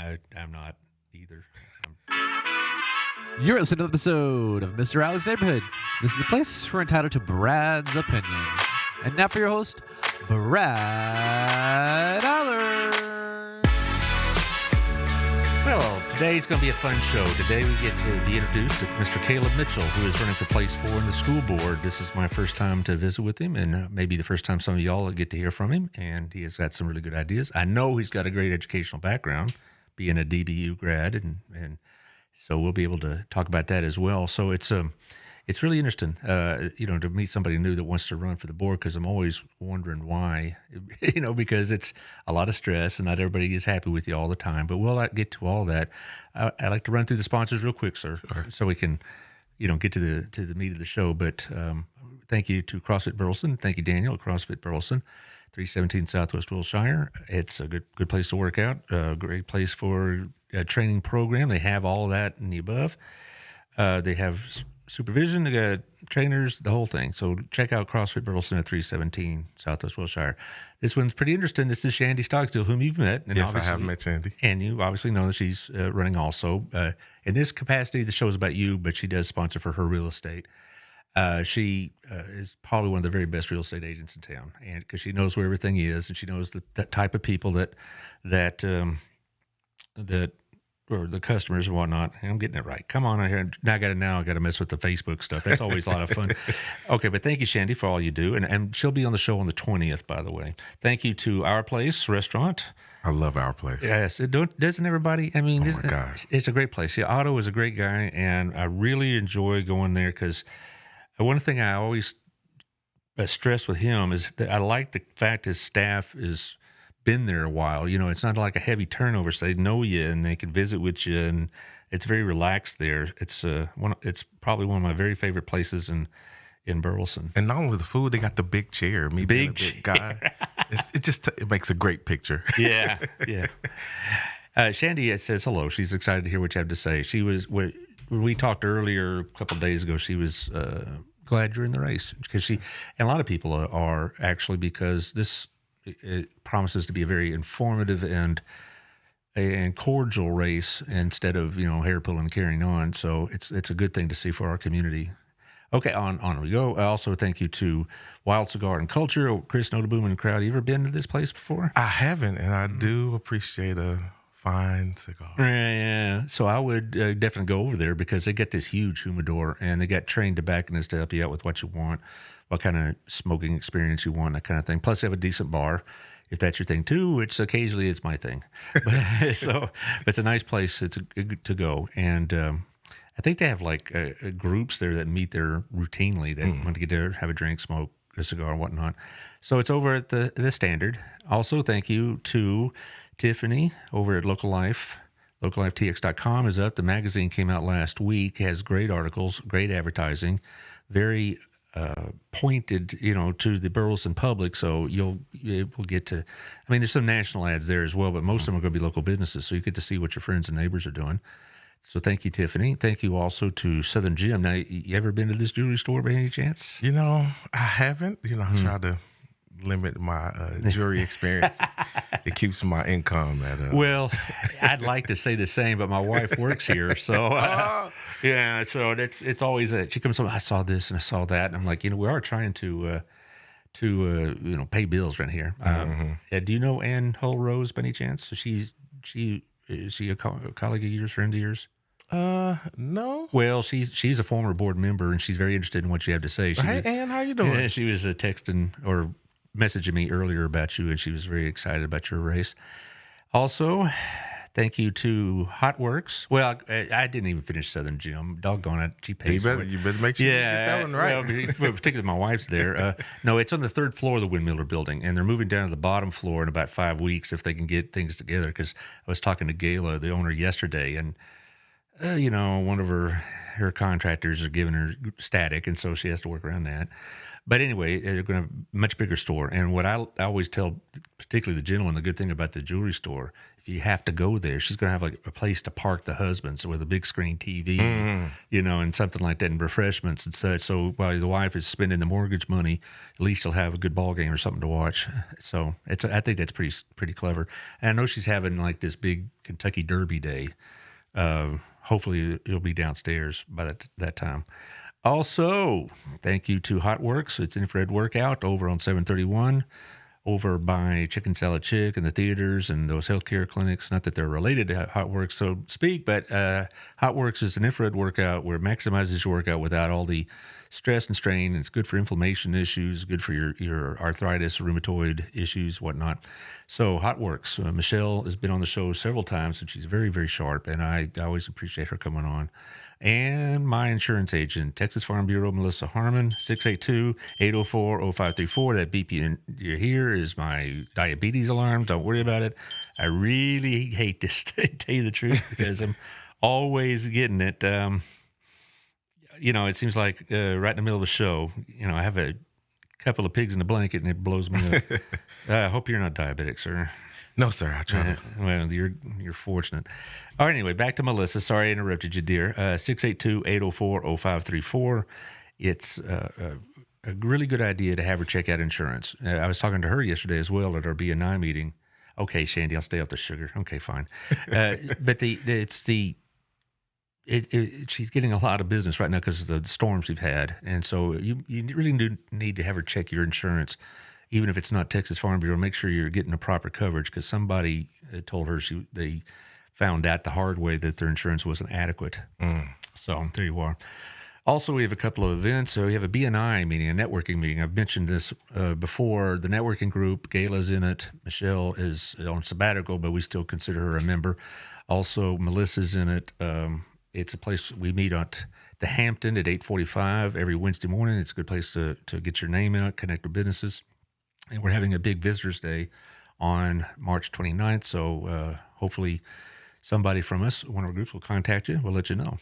I'm not either. You're listening to an episode of Mr. Allard's Neighborhood. This is a place we're entitled to Brad's opinion. And now for your host, Brad Allard. Well, today's going to be a fun show. Today we get to be introduced to Mr. Caleb Mitchell, who is running for place 4 in the school board. This is my first time to visit with him, and maybe the first time some of y'all will get to hear from him, and he has got some really good ideas. I know he's got a great educational background, being a DBU grad, and so we'll be able to talk about that as well. So it's really interesting, to meet somebody new that wants to run for the board, because I'm always wondering why, because it's a lot of stress and not everybody is happy with you all the time. But we'll get to all that. I'd like to run through the sponsors real quick, sir, so we can, get to the meat of the show. But thank you to CrossFit Burleson. Thank you, Daniel, at CrossFit Burleson, 317 Southwest Wilshire. It's a good place to work out, a great place for a training program. They have all of that and the above. They have supervision, they got trainers, the whole thing. So check out CrossFit Burleson at 317 Southwest Wilshire. This one's pretty interesting. This is Shandy Stockstill, whom you've met. And yes, I have met Shandy. And you obviously know that she's running also. In this capacity, the show is about you, but she does sponsor for her real estate. She is probably one of the very best real estate agents in town, and because she knows where everything is, and she knows that type of people that or the customers and whatnot. I'm getting it right. Come on out here. Now I got to mess with the Facebook stuff. That's always a lot of fun. Okay, but thank you, Shandy, for all you do. And she'll be on the show on the 20th, by the way. Thank you to Our Place Restaurant. I love Our Place. Yes, doesn't everybody? I mean, my gosh. It's a great place. Yeah, Otto is a great guy, and I really enjoy going there because one thing I always stress with him is that I like the fact his staff is been there a while. It's not like a heavy turnover, so they know you and they can visit with you, and it's very relaxed there. It's probably one of my very favorite places in Burleson. And not only the food, they got the big chair. Me being a big guy, it makes a great picture. Yeah. Shandy says hello. She's excited to hear what you have to say. She was when we talked earlier a couple of days ago. She was glad you're in the race, because and a lot of people are actually, because it promises to be a very informative and cordial race instead of hair pulling and carrying on. So it's a good thing to see for our community. Okay, on we go. Also, thank you to Wild Cigar and Culture, Chris Notaboom and the crowd. You ever been to this place before? I haven't, and I do appreciate a fine cigar. Yeah. So I would definitely go over there, because they get this huge humidor, and they got trained tobacconists to help you out with what you want, what kind of smoking experience you want, that kind of thing. Plus, they have a decent bar, if that's your thing too, which occasionally is my thing. So it's a nice place to go. And I think they have like groups there that meet there routinely. They want to get there, have a drink, smoke a cigar, and whatnot. So it's over at the Standard. Also, thank you to Tiffany over at Local Life. LocalLifeTX.com is up. The magazine came out last week, has great articles, great advertising, very pointed, to the Burleson public. So you'll get to, there's some national ads there as well, but most of them are going to be local businesses. So you get to see what your friends and neighbors are doing. So thank you, Tiffany. Thank you also to Southern Gem. Now, you ever been to this jewelry store by any chance? I haven't. I try to limit my jewelry experience. It keeps my income at Well, I'd like to say the same, but my wife works here, so yeah. So it's always she comes up. I saw this and I saw that, and I'm like, we are trying to pay bills right here. Do you know Ann Hull Rose by any chance? So is she a colleague of yours, friend of yours? No. Well, she's a former board member, and she's very interested in what you have to say. Hey, Ann, how you doing? Yeah, she was texting or messaging me earlier about you, and she was very excited about your race. Also, thank you to Hotworks. Well, I didn't even finish Southern Gym. Doggone it, she pays for it. You better make sure you get that one right. Well, particularly my wife's there. No, it's on the 3rd floor of the Windmiller Building, and they're moving down to the bottom floor in about 5 weeks if they can get things together. Because I was talking to Gayla, the owner, yesterday, and one of her contractors are giving her static, and so she has to work around that. But anyway, they're going to have a much bigger store. And what I always tell, particularly the gentleman, the good thing about the jewelry store, if you have to go there, she's going to have like a place to park the husband, so with a big screen TV, and something like that, and refreshments and such. So while the wife is spending the mortgage money, at least she'll have a good ball game or something to watch. So I think that's pretty clever. And I know she's having like this big Kentucky Derby day. Hopefully it'll be downstairs by that time. Also, thank you to Hotworks. It's infrared workout over on 731, over by Chicken Salad Chick and the theaters and those healthcare clinics. Not that they're related to Hotworks, so to speak, but Hotworks is an infrared workout where it maximizes your workout without all the stress and strain. It's good for inflammation issues, good for your arthritis, rheumatoid issues, whatnot. So Hotworks. Michelle has been on the show several times, and she's very, very sharp, and I always appreciate her coming on. And my insurance agent, Texas Farm Bureau, Melissa Harmon, 682-804-0534. That beep you hear is my diabetes alarm. Don't worry about it. I really hate this, to tell you the truth, because I'm always getting it. It seems like right in the middle of the show, I have a couple of pigs in the blanket, and it blows me up. I hope you're not diabetic, sir. No, sir. I try to. Well, you're fortunate. All right, anyway, back to Melissa. Sorry I interrupted you, dear. 682-804-0534. It's a really good idea to have her check out insurance. I was talking to her yesterday as well at our BNI meeting. Okay, Shandy, I'll stay off the sugar. Okay, fine. But she's getting a lot of business right now because of the storms we've had. And so you really do need to have her check your insurance. Even if it's not Texas Farm Bureau, make sure you're getting the proper coverage, because somebody told her they found out the hard way that their insurance wasn't adequate. So there you are. Also, we have a couple of events. So we have a BNI meeting, a networking meeting. I've mentioned this before. The networking group, Gayla's in it. Michelle is on sabbatical, but we still consider her a member. Also, Melissa's in it. It's a place we meet at the Hampton at 8:45 every Wednesday morning. It's a good place to get your name out, connect with businesses. And we're having a big visitors day on March 29th. So hopefully somebody from us, one of our groups, will contact you. We'll let you know.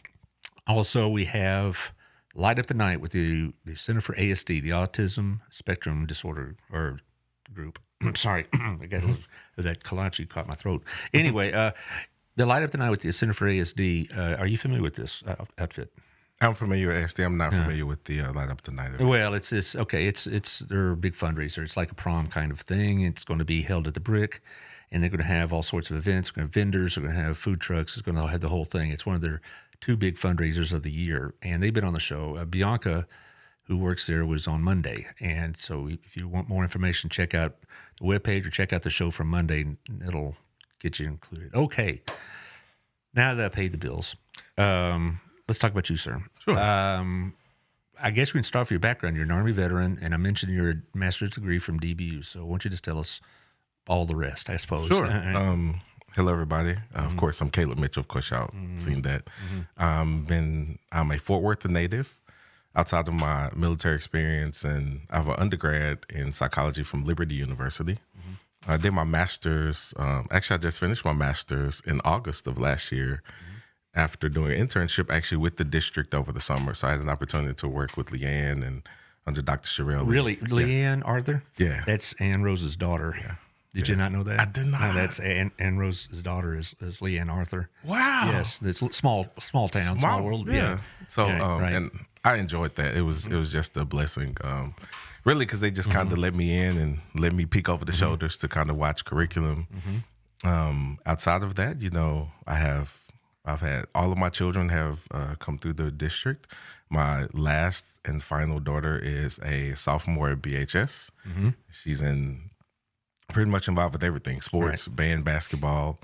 Also, we have Light Up the Night with the Center for ASD, the Autism Spectrum Disorder group. Sorry, I got a little of that kolache caught my throat. Anyway, the Light Up the Night with the Center for ASD. Are you familiar with this outfit? I'm familiar with ASD. I'm not familiar with the Light Up the Night. Well, it's they're a big fundraiser. It's like a prom kind of thing. It's going to be held at the Brick, and they're going to have all sorts of events. They're going to have vendors. They're going to have food trucks. It's going to have the whole thing. It's one of their two big fundraisers of the year, and they've been on the show. Bianca, who works there, was on Monday, and so if you want more information, check out the webpage or check out the show from Monday, and it'll get you included. Okay, now that I paid the bills. Let's talk about you, sir. Sure. I guess we can start with your background. You're an Army veteran, and I mentioned your master's degree from DBU. So I want you to tell us all the rest, I suppose. Sure. Hello, everybody. Of course, I'm Caleb Mitchell. Of course, y'all seen that. I'm a Fort Worth native. Outside of my military experience, and I have an undergrad in psychology from Liberty University. I did my master's. Actually, I just finished my master's in August of last year. After doing an internship actually with the district over the summer. So I had an opportunity to work with Leanne and under Dr. Sherelle. Really? Leanne Arthur? Yeah. That's Ann Rose's daughter. Yeah. Did you not know that? I did not. No, that's Ann Rose's daughter is Leanne Arthur. Wow. Yes. It's small town, small world. Yeah. So, right. and I enjoyed that. It was just a blessing. Really, because they just kind of let me in and let me peek over the shoulders to kind of watch curriculum. Outside of that, I've had all of my children have come through the district. My last and final daughter is a sophomore at BHS. She's pretty much involved with everything: sports, band, basketball.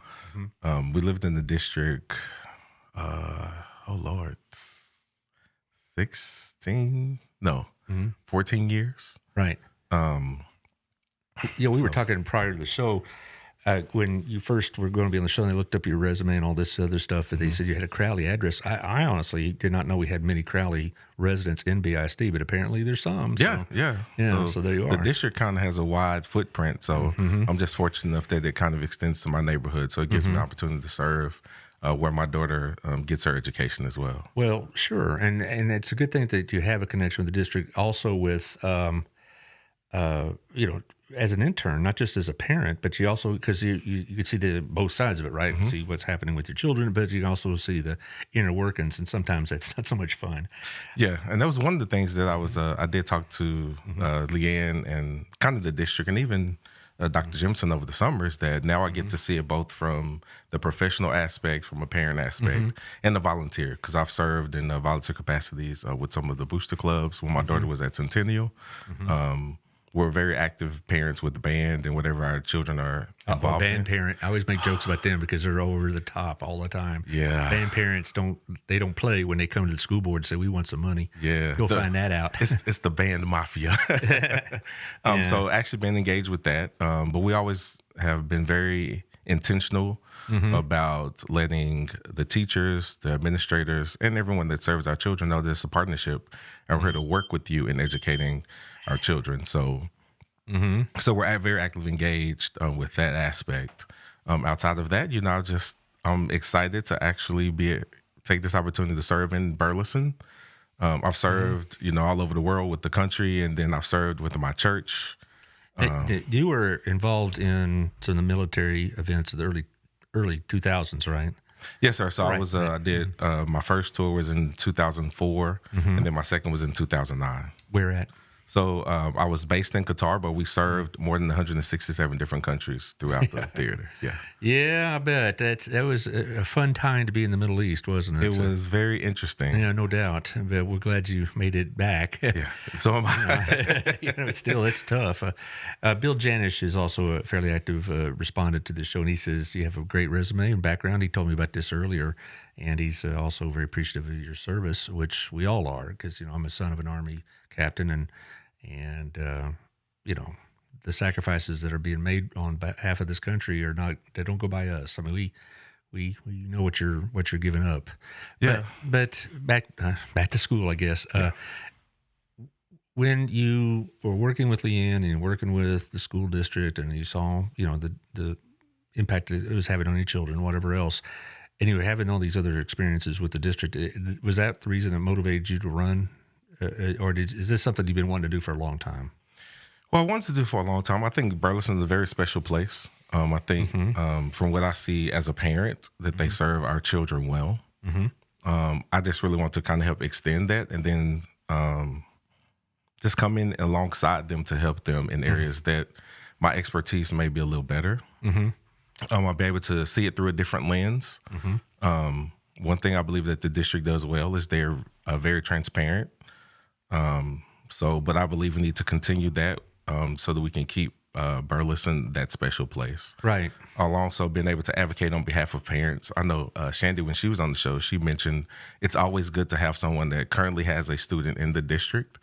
We lived in the district. 14 years. Right. We were talking prior to the show. When you first were going to be on the show, and they looked up your resume and all this other stuff, and they said you had a Crowley address. I honestly did not know we had many Crowley residents in BISD, but apparently there's some. So, yeah. So there you are. The district kind of has a wide footprint, so I'm just fortunate enough that it kind of extends to my neighborhood, so it gives me an opportunity to serve. where my daughter gets her education as well. Well, sure, and it's a good thing that you have a connection with the district, also with as an intern, not just as a parent, but you also, because you can see the both sides of it, right? See what's happening with your children, but you can also see the inner workings, and sometimes that's not so much fun. Yeah, and that was one of the things that I did talk to Leanne and kind of the district, and even Dr. Jimson over the summers, that now I get to see it both from the professional aspect, from a parent aspect, and the volunteer, because I've served in volunteer capacities with some of the booster clubs when my daughter was at Centennial. We're very active parents with the band and whatever our children are involved Band in. parent, I always make jokes about them because they're over the top all the time. Yeah. Band parents don't play when they come to the school board and say, we want some money. Yeah. You'll find that out. It's the band mafia. So actually been engaged with that. But we always have been very intentional about letting the teachers, the administrators, and everyone that serves our children know there's a partnership, and we're here to work with you in educating our children. So, so we're very actively engaged with that aspect. Outside of that, I'm excited to actually take this opportunity to serve in Burleson. I've served, all over the world with the country, and then I've served with my church. You were involved in some of the military events of the early 2000s, right? Yes, sir. So I did, my first tour was in 2004, and then my second was in 2009. Where at? So I was based in Qatar, but we served more than 167 different countries throughout the theater. Yeah. Yeah, I bet. That was a fun time to be in the Middle East, wasn't it? It was very interesting. Yeah, no doubt. But we're glad you made it back. Yeah. So am I. Still, it's tough. Bill Janish is also a fairly active respondent to the show, and he says you have a great resume and background. He told me about this earlier, and he's also very appreciative of your service, which we all are, because I'm a son of an Army captain, and the sacrifices that are being made on behalf of this country they don't go by us. I mean, we know what you're giving up. Yeah. But back to school, I guess. When you were working with Leanne and working with the school district, and you saw, the impact that it was having on your children, whatever else, and you were having all these other experiences with the district, was that the reason that motivated you to run? Or is this something you've been wanting to do for a long time? Well, I wanted to do for a long time. I think Burleson is a very special place. I think from what I see as a parent, that they serve our children well. I just really want to kind of help extend that, and then just come in alongside them to help them in areas that my expertise may be a little better. I'll be able to see it through a different lens. One thing I believe that the district does well is they're very transparent. But I believe we need to continue that so that we can keep Burleson that special place. Right. I've also been able to advocate on behalf of parents. I know Shandy, when she was on the show, she mentioned it's always good to have someone that currently has a student in the district.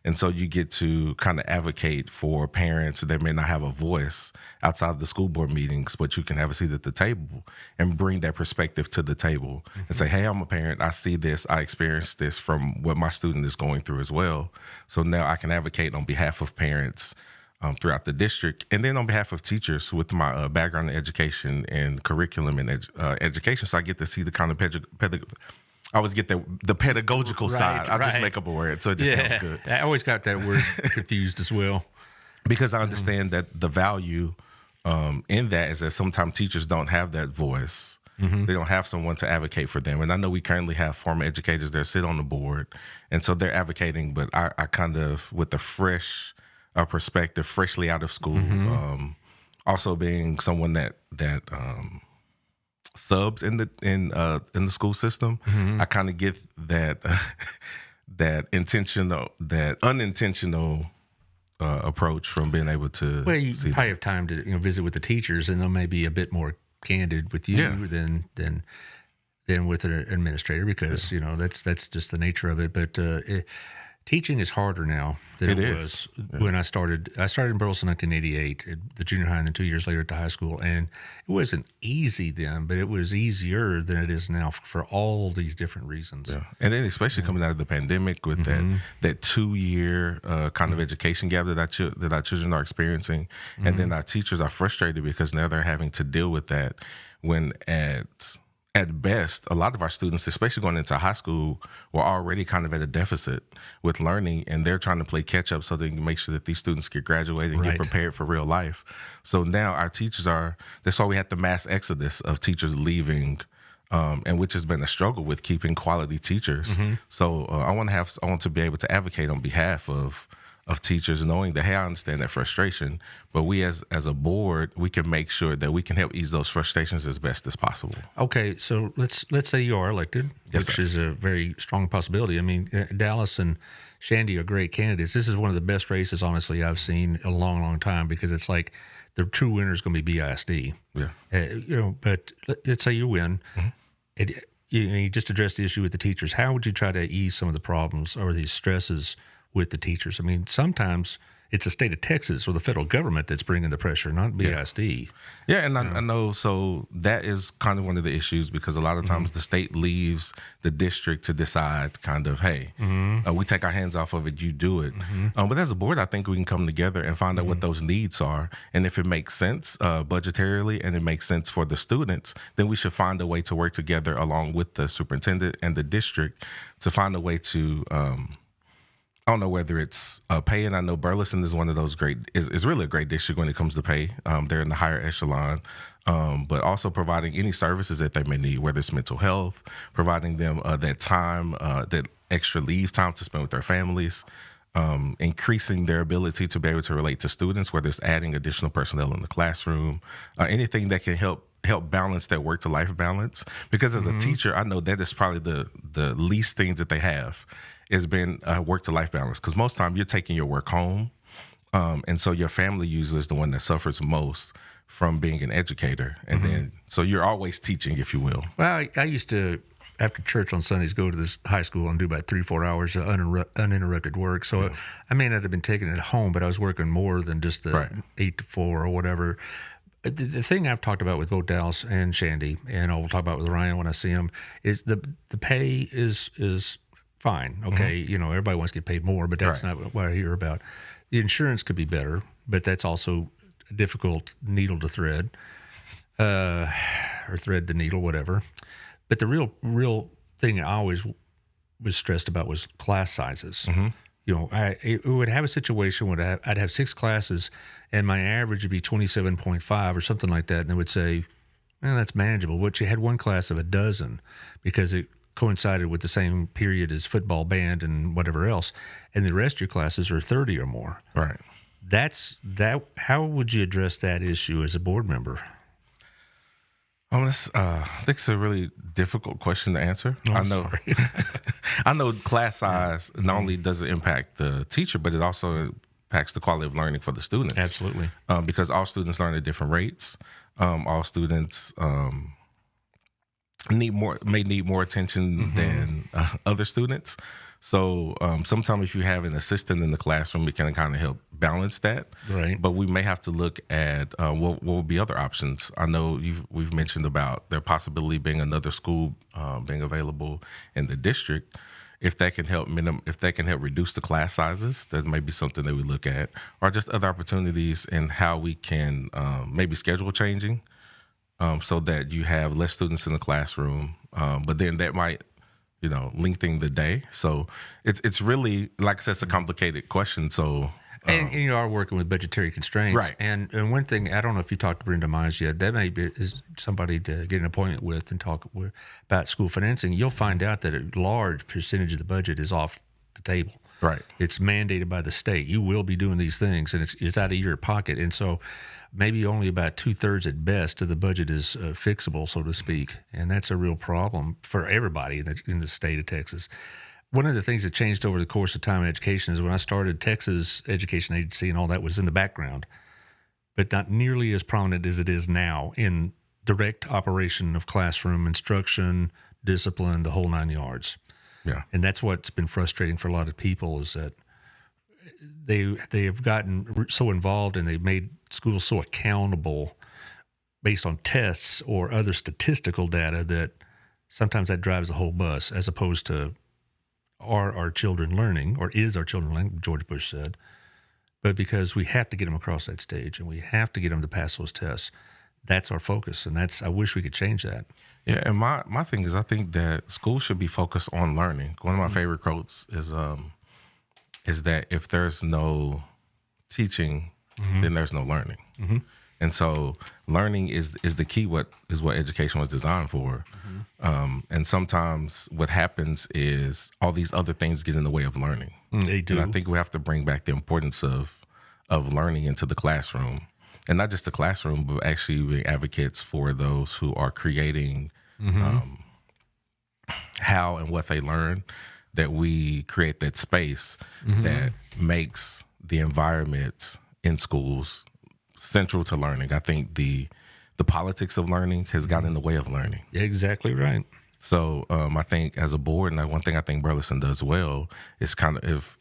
And so you get to kind of advocate for parents that may not have a voice outside of the school board meetings, but you can have a seat at the table and bring that perspective to the table and say, hey, I'm a parent. I see this. I experienced this from what my student is going through as well. So now I can advocate on behalf of parents throughout the district, and then on behalf of teachers with my background in education and curriculum and education. So I get to see the kind of I always get the pedagogical side. I just make up a word, so it just sounds good. I always got that word confused as well. Because I understand that the value in that is that sometimes teachers don't have that voice. They don't have someone to advocate for them. And I know we currently have former educators that sit on the board, and so they're advocating, but I kind of, with the fresh perspective, freshly out of school, also being someone that subs in the school system, I kind of get that that unintentional approach from being able to. Well, you probably have time to visit with the teachers, and they'll maybe be a bit more candid with you than with an administrator, because that's just the nature of it. But teaching is harder now than it was when I started. I started in Burleson in 1988, at the junior high, and then 2 years later at the high school. And it wasn't easy then, but it was easier than it is now for all these different reasons. Yeah. And then especially coming out of the pandemic with that 2 year kind of education gap that our children are experiencing. And then our teachers are frustrated because now they're having to deal with that when at at best, a lot of our students, especially going into high school, were already kind of at a deficit with learning, and they're trying to play catch up so they can make sure that these students get graduated and Right. get prepared for real life. So now our teachers that's why we had the mass exodus of teachers leaving, and which has been a struggle with keeping quality teachers. Mm-hmm. So I want to be able to advocate on behalf of teachers, knowing that, hey, I understand that frustration, but we as a board, we can make sure that we can help ease those frustrations as best as possible. Okay, so let's say you are elected, Yes, which sir. is a very strong possibility. I mean, Dallas and Shandy are great candidates. This is one of the best races, honestly, I've seen in a long, long time, because it's like the true winner is going to be BISD. Yeah. But let's say you win. Mm-hmm. You just address the issue with the teachers. How would you try to ease some of the problems or these stresses with the teachers? I mean, sometimes it's the state of Texas or the federal government that's bringing the pressure, not BISD. Yeah, and I know, so that is kind of one of the issues, because a lot of times the state leaves the district to decide kind of, hey, we take our hands off of it, you do it. But as a board, I think we can come together and find out what those needs are. And if it makes sense budgetarily and it makes sense for the students, then we should find a way to work together along with the superintendent and the district to find a way to I don't know whether it's pay, and I know Burleson is one of those is really a great district when it comes to pay. They're in the higher echelon, but also providing any services that they may need, whether it's mental health, providing them that time, that extra leave time to spend with their families, increasing their ability to be able to relate to students, whether it's adding additional personnel in the classroom, anything that can help balance that work to life balance. Because as a teacher, I know that is probably the least things that they have is been work to life balance. Because most time you're taking your work home, and so your family usually is the one that suffers most from being an educator, and then so you're always teaching, if you will. Well, I used to, after church on Sundays, go to this high school and do about 3-4 hours of uninterrupted work. So I may not have been taking it home, but I was working more than just the 8 to 4 or whatever. The thing I've talked about with both Dallas and Shandy, and I'll talk about with Ryan when I see him, is the pay is fine. Okay, everybody wants to get paid more, but that's not what I hear about. The insurance could be better, but that's also a difficult needle to thread, or thread the needle, whatever. But the real thing I always was stressed about was class sizes. I would have a situation where I'd have 6 classes, and my average would be 27.5 or something like that, and they would say, well, that's manageable. But you had one class of a dozen because it coincided with the same period as football, band, and whatever else, and the rest of your classes are 30 or more. Right. How would you address that issue as a board member? I think it's a really difficult question to answer. Oh, I know. sorry. I know class size not only does it impact the teacher, but it also impacts the quality of learning for the students. Absolutely. Because all students learn at different rates. All students may need more attention than other students. So sometimes if you have an assistant in the classroom, it can kind of help balance that. Right. But we may have to look at what would be other options. I know we've mentioned about there possibility being another school being available in the district. If that can help reduce the class sizes, that may be something that we look at, or just other opportunities in how we can maybe schedule changing, so that you have less students in the classroom. But then that might, lengthen the day. So it's really, like I said, it's a complicated question. So. And you are working with budgetary constraints. Right. And one thing, I don't know if you talked to Brenda Mize yet, that may be is somebody to get an appointment with and talk about school financing. You'll find out that a large percentage of the budget is off the table. Right. It's mandated by the state. You will be doing these things, and it's out of your pocket. And so maybe only about 2/3 at best of the budget is fixable, so to speak. And that's a real problem for everybody in the state of Texas. One of the things that changed over the course of time in education is when I started, Texas Education Agency and all that was in the background, but not nearly as prominent as it is now in direct operation of classroom instruction, discipline, the whole 9 yards. Yeah. And that's what's been frustrating for a lot of people is that they have gotten so involved and they've made schools so accountable based on tests or other statistical data that sometimes that drives the whole bus, as opposed to are our children learning, or is our children learning, George Bush said, but because we have to get them across that stage and we have to get them to pass those tests. that's our focus, and I wish we could change that. Yeah, and my thing is, I think that school should be focused on learning. One of my favorite quotes is that if there's no teaching, then there's no learning. And so learning is the key. What education was designed for. And sometimes what happens is all these other things get in the way of learning. They do. And I think we have to bring back the importance of learning into the classroom, and not just the classroom, but actually being advocates for those who are creating how and what they learn. That we create that space that makes the environment in schools central to learning. I think the politics of learning has gotten in the way of learning. Exactly right. So I think as a board, and one thing I think Burleson does well is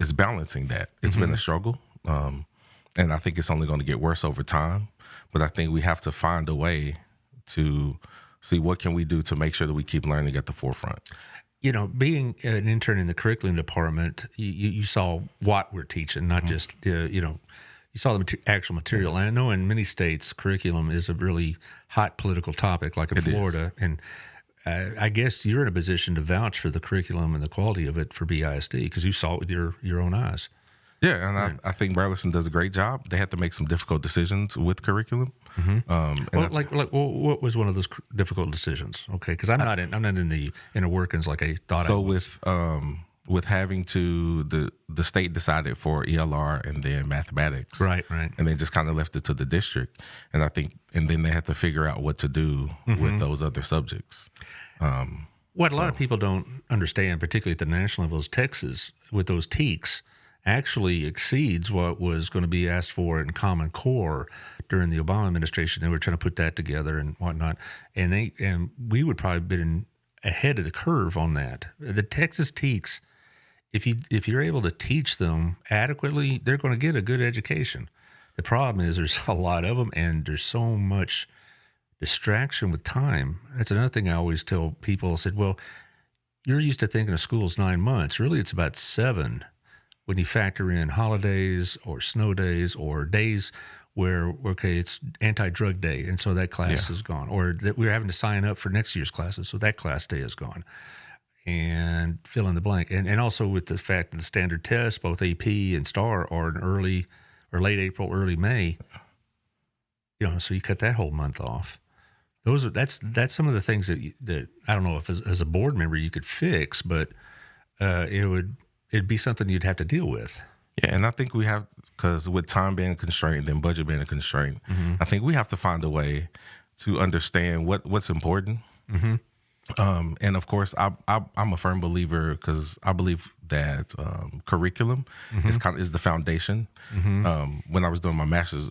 is balancing that. It's been a struggle, and I think it's only going to get worse over time. But I think we have to find a way to see what can we do to make sure that we keep learning at the forefront. Being an intern in the curriculum department, you saw what we're teaching, not just, you saw the actual material. And I know in many states, curriculum is a really hot political topic, like in Florida. And I guess you're in a position to vouch for the curriculum and the quality of it for BISD because you saw it with your own eyes. Yeah, and I think Burleson does a great job. They had to make some difficult decisions with curriculum. What was one of those difficult decisions? Okay, because I'm not in the inner workings like I thought. So I was. with having to the state decided for ELR and then mathematics, right, and then just kind of left it to the district, and then they had to figure out what to do with those other subjects. What a lot of people don't understand, particularly at the national level, is Texas with those TEKs actually exceeds what was going to be asked for in Common Core during the Obama administration. They were trying to put that together and whatnot, and we would probably have been ahead of the curve on that. The Texas TEKs, if you're able to teach them adequately, they're going to get a good education. The problem is there's a lot of them, and there's so much distraction with time. That's another thing I always tell people. I said, well, you're used to thinking of school as 9 months. Really, it's about 7 when you factor in holidays or snow days or days where, okay, it's anti-drug day, and so that class is gone. Or that we're having to sign up for next year's classes, so that class day is gone. And fill in the blank. And also with the fact that the standard tests, both AP and STAR, are in early or late April, early May, so you cut that whole month off. That's some of the things that I don't know if as a board member you could fix, but it'd be something you'd have to deal with. Yeah, and I think we have, because with time being a constraint and budget being a constraint, I think we have to find a way to understand what's important. And of course, I'm a firm believer because I believe that curriculum is the foundation. When I was doing my master's,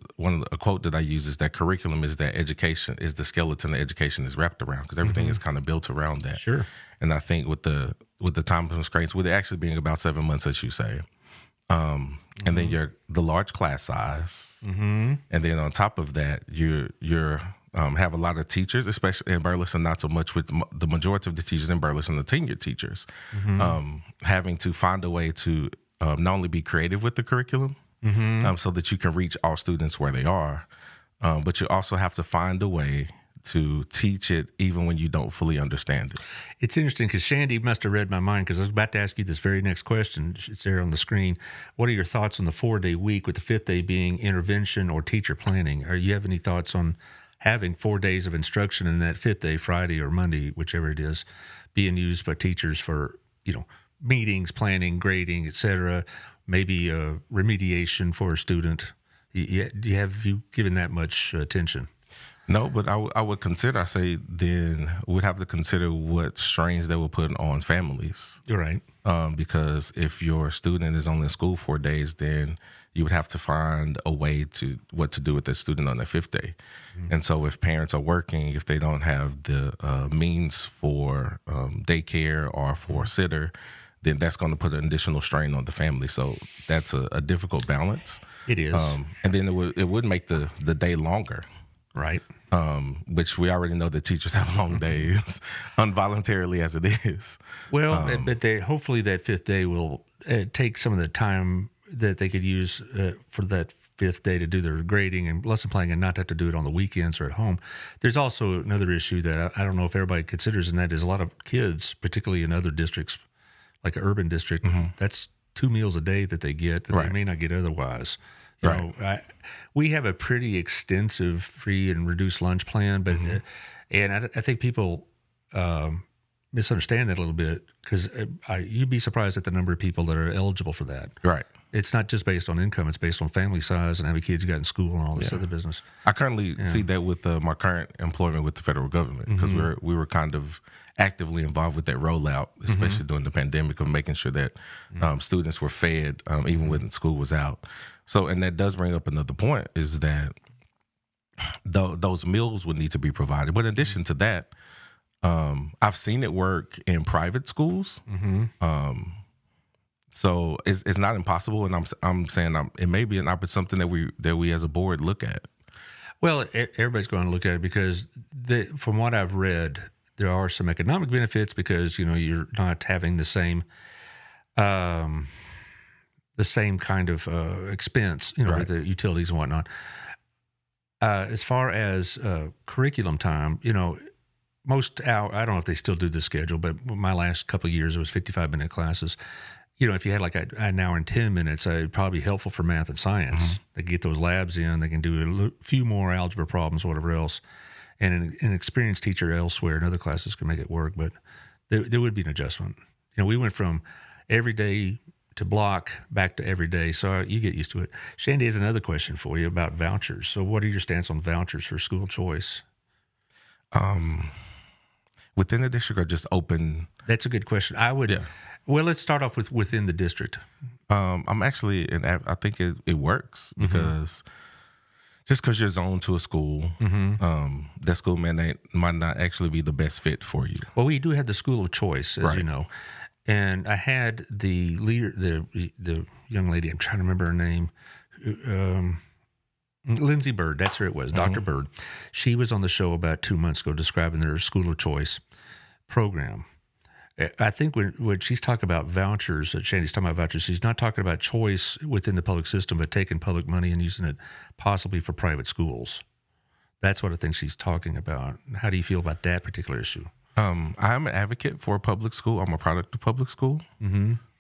a quote that I use is that curriculum is that education is the skeleton that education is wrapped around, because everything is kind of built around that. Sure. And I think with the time constraints, with it actually being about 7 months, as you say, and then the large class size, and then on top of that, you're have a lot of teachers, especially in Burleson, not so much, with the majority of the teachers in Burleson, the tenured teachers, having to find a way to not only be creative with the curriculum, so that you can reach all students where they are, but you also have to find a way to teach it even when you don't fully understand it. It's interesting because Shandy must have read my mind, because I was about to ask you this very next question. It's there on the screen. What are your thoughts on the 4-day week, with the 5th day being intervention or teacher planning? Or you have any thoughts on having 4 days of instruction and that 5th day, Friday or Monday, whichever it is, being used by teachers for, meetings, planning, grading, etc., maybe remediation for a student? Have you given that much attention? No, but I would consider, then we'd have to consider what strains they will put on families. You're right. Because if your student is only in school 4 days, then you would have to find a way to what to do with the student on the 5th day. And so if parents are working, if they don't have the means for daycare or for a sitter, then that's going to put an additional strain on the family. So that's a difficult balance. It is. And then it would make the day longer. Right. Which we already know that teachers have long days, involuntarily as it is. Well, but hopefully that 5th day will take some of the time that they could use for fifth day to do their grading and lesson planning and not have to do it on the weekends or at home. There's also another issue that I don't know if everybody considers, and that is a lot of kids, particularly in other districts, like an urban district, that's 2 meals a day that they get that they may not get otherwise. You know, we have a pretty extensive free and reduced lunch plan, but and I think people misunderstand that a little bit, because you'd be surprised at the number of people that are eligible for that. Right. It's not just based on income; it's based on family size and how many kids you got in school and all this other business. I currently see that with my current employment with the federal government, because we were kind of actively involved with that rollout, especially during the pandemic, of making sure that students were fed even when school was out. So, and that does bring up another point, is that those meals would need to be provided. But in addition to that, I've seen it work in private schools. So it's not impossible, and I'm saying it may be something that we as a board look at. Well, everybody's going to look at it, because from what I've read, there are some economic benefits, because you're not having the same kind of expense, with the utilities and whatnot. As far as curriculum time, most hour, I don't know if they still do the schedule, but my last couple of years, it was 55-minute classes. If you had like an hour and 10 minutes, it'd probably be helpful for math and science. They can get those labs in. They can do a few more algebra problems, whatever else. And an experienced teacher elsewhere in other classes can make it work, but there would be an adjustment. We went from every day to block back to every day, so you get used to it. Shandy has another question for you about vouchers. So what are your stance on vouchers for school choice? Within the district, or just open? That's a good question. I would. Yeah. Well, let's start off with within the district. I'm actually, and I think it works, because just because you're zoned to a school, that school might not actually be the best fit for you. Well, we do have the school of choice, as you know, and I had the leader, the young lady. I'm trying to remember her name. Lindsay Bird, that's who it was, Dr. Bird. She was on the show about 2 months ago describing their school of choice program. I think when she's talking about vouchers, Shandy's talking about vouchers, she's not talking about choice within the public system, but taking public money and using it possibly for private schools. That's what I think she's talking about. How do you feel about that particular issue? I'm an advocate for public school. I'm a product of public school.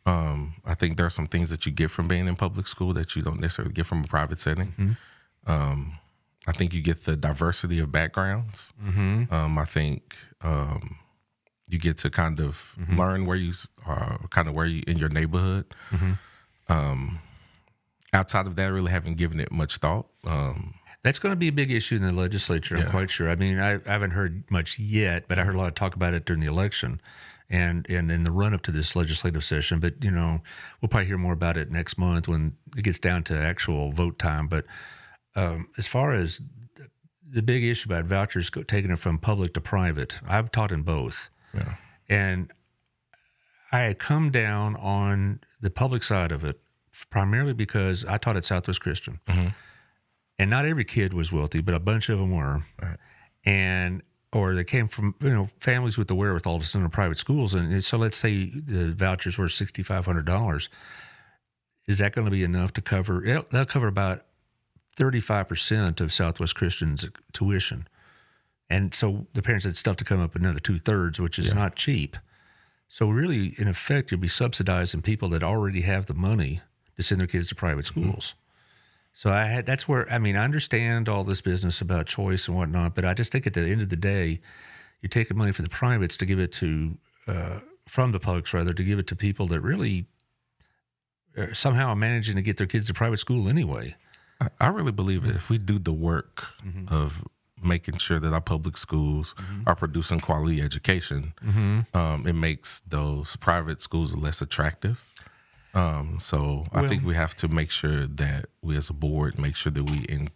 I think there are some things that you get from being in public school that you don't necessarily get from a private setting. I think you get the diversity of backgrounds. I think you get to kind of learn where you in your neighborhood. Outside of that, I really haven't given it much thought. That's going to be a big issue in the legislature, I'm quite sure. I mean, I haven't heard much yet, but I heard a lot of talk about it during the election and in the run-up to this legislative session. But, we'll probably hear more about it next month when it gets down to actual vote time. But as far as the big issue about vouchers, taking it from public to private, I've taught in both. Yeah. And I had come down on the public side of it primarily because I taught at Southwest Christian. And not every kid was wealthy, but a bunch of them were. And or they came from families with the wherewithal to send to private schools. And so let's say the vouchers were $6,500. Is that going to be enough to cover? They'll cover about 35% of Southwest Christian's tuition. And so the parents had stuff to come up another 2/3, which is not cheap. So really, in effect, you'll be subsidizing people that already have the money to send their kids to private schools. So that's where, I understand all this business about choice and whatnot, but I just think at the end of the day, you're taking money from the privates to give it to, from the publics rather, to give it to people that really are somehow managing to get their kids to private school anyway. I really believe that if we do the work of making sure that our public schools are producing quality education, it makes those private schools less attractive. So I think we have to make sure that we as a board make sure that